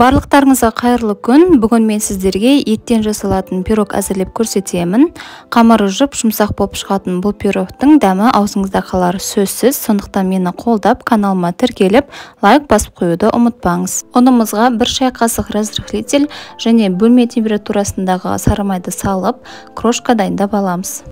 Барлықтарыңызға қайырлы күн. Бүгін мен сіздерге еттен жасалатын пирог әзірлеп көрсетемін. Қамыры жұмсақ болып шығатын бұл пирогтың дәмі аузыңызда қалары сөзсіз. Сондықтан мені қолдап, каналыма тіркеліп, лайк басып қоюды ұмытпаңыз. Ұнымызға 1 шай қасық разрыхлитель және бөлме температурасындағы сары майды салып, крошка дайындап аламыз.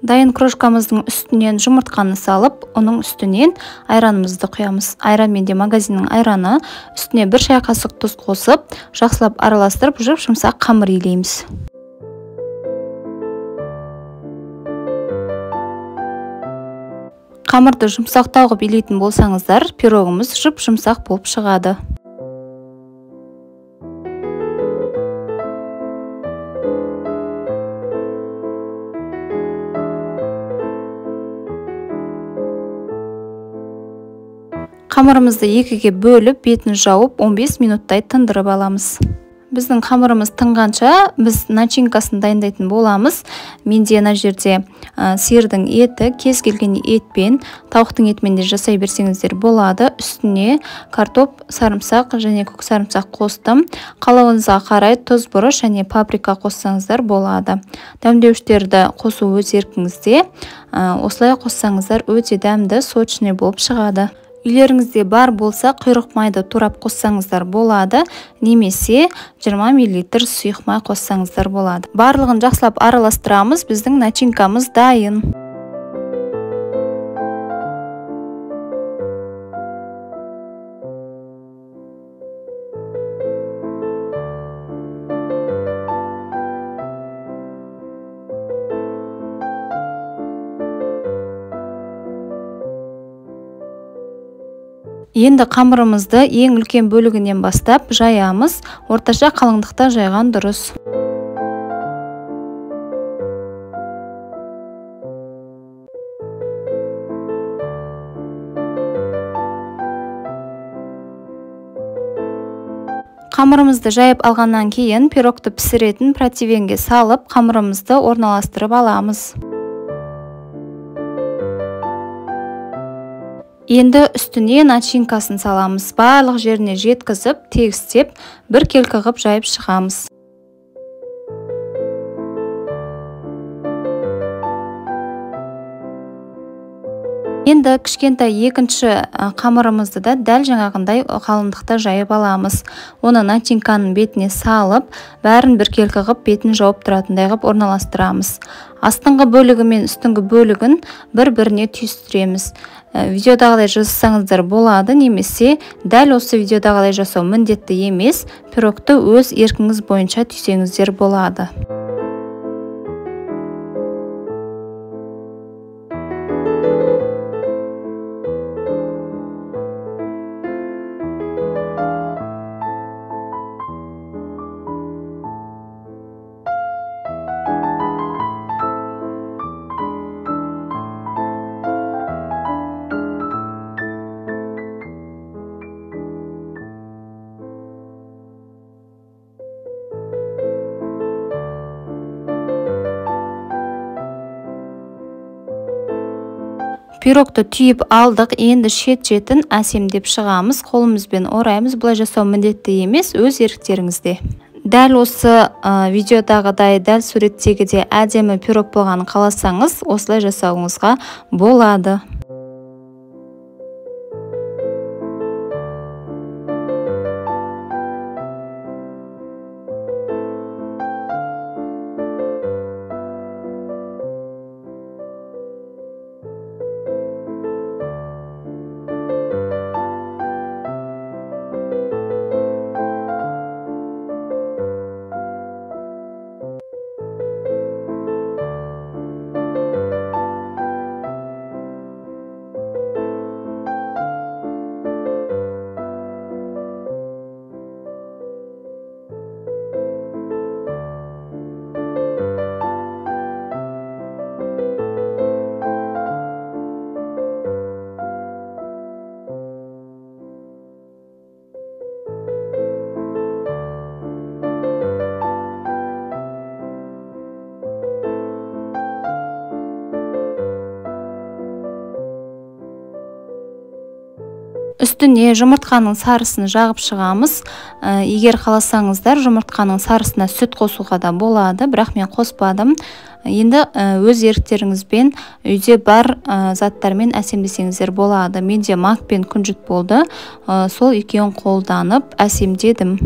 Дайын крошкамыздың үстінен жұмыртқаны салып, оның үстінен айранымызды құямыз. Айран менде магазиннің айраны. Үстіне 1 шай қасық тұз қосып, жақсылап араластырып, жұмсақ қамыр илейміз. Қамырды жұмсақтау қылып илейтін болсаңыздар, пирогымыз жұмсақ болып шығады. Қамырымызды екіге бөліп, бетін жауып, 15 минуттай тындырып аламыз. Біздің қамырымыз тынғанша, біз начинкасын дайындайтын боламыз. Менде ана жерде сиырдың еті, кез келген етпен, тауықтың етімен де жасай берсеңіздер болады. Үстіне картоп, сарымсақ және көк сарымсақ қостым. Қалауыңызға қарай тұз, бұрыш және паприка қоссаңыздар болады. Дәмдеуіштерді қосу өз еркіңізде. Осылай қоссаңыздар өте дәмді, сочный болып шығады. Үйлеріңізде бар болса, құйрық майды турап қоссаңыздар болады, немесе 20 мл сұйық май қоссаңыздар болады. Барлығын жақсылап араластырамыз, біздің начинкамыз дайын. Енді қамырымызды ең үлкен бөлігінен бастап жаямыз. Орташа қалыңдықта жайған дұрыс. Қамырымызды жайып алғаннан кейін пирогты пісіретін противенге салып, қамырымызды орналастырып аламыз. Енді үстіне начинкасын саламыз. Барлық жеріне жеткізіп, тегістеп, бір келкі ғып жайып шығамыз. Енді кішкентай екінші қамырымызды да дәл жаңағындай қалыңдықта жайып аламыз. Оны начинканың бетіне салып, бәрін бір келкі ғып бетін жауып тұратындай ғып орналастырамыз. Астыңғы бөлігі мен үстіңгі бөлігін бір-біріне түйістіреміз. Видеодағылай жасасаңыздар болады, немесе дәл осы видеодағылай жасау міндетті емес, пирогты өз еркіңіз бойынша түйсеңіздер болады. Пирогты түйіп алдық, енді шет-шетін әсемдеп шығамыз, қолымызбен ораймыз. Бұлай жасау міндетті емес, өз еріктеріңізде. Дәл осы видеодағыдай, дәл суреттегідей әдемі пирог болғанын қаласаңыз, осылай жасауыңызға болады. Үстіне жұмыртқаның сарысын жағып шығамыз. Егер қаласаңыздар, жұмыртқаның сарысына сүт қосуға да болады, бірақ мен қоспадым. Енді өз еріктеріңізбен үйде бар заттармен әсемдесеңіздер болады. Менде мак пен күнжіт болды. Сол екеуін қолданып әсемдедім.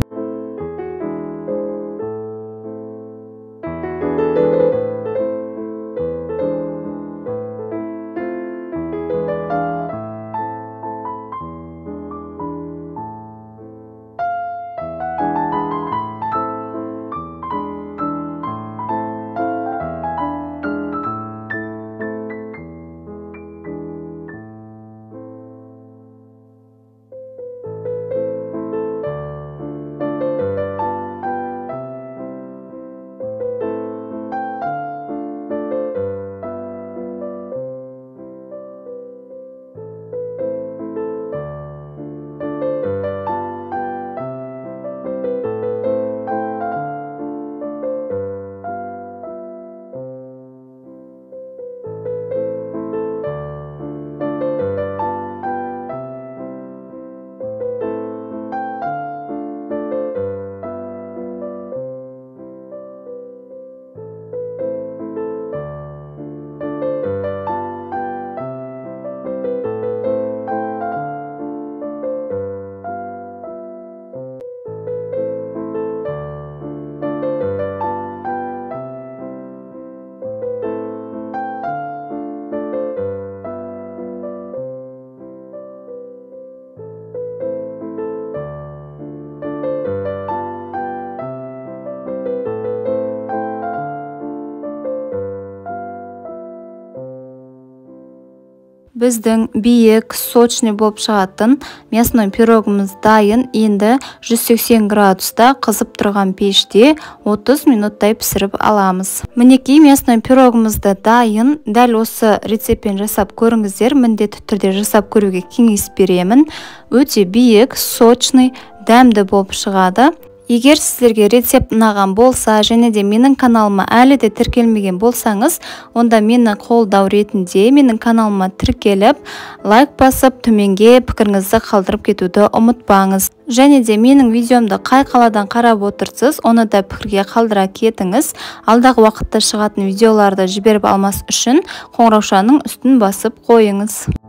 Біздің биік, сочный болып шығатын мясной пирогымыз дайын. Енді 180 градуста қызып тұрған пеште 30 минуттай пісіріп аламыз. Мінекей мясной пирогымызды дайын. Дәл осы рецептпен жасап көріңіздер. Міндетті түрде жасап көруге кеңес беремін. Өте биік, сочный, дәмді болып шығады. Егер сіздерге рецепт ұнаған болса, және де менің каналыма әлі де тіркелмеген болсаңыз, онда мені қолдау ретінде менің каналыма тіркеліп, лайк басып, төменге пікіріңізді қалдырып кетуді ұмытпаңыз. Және де менің видеомды қай қаладан қарап отырсыз, оны да пікірге қалдыра кетіңіз. Алдағы уақытта шығатын видеоларды жіберіп алмас үшін қоңыраушаның үстін басып қойыңыз.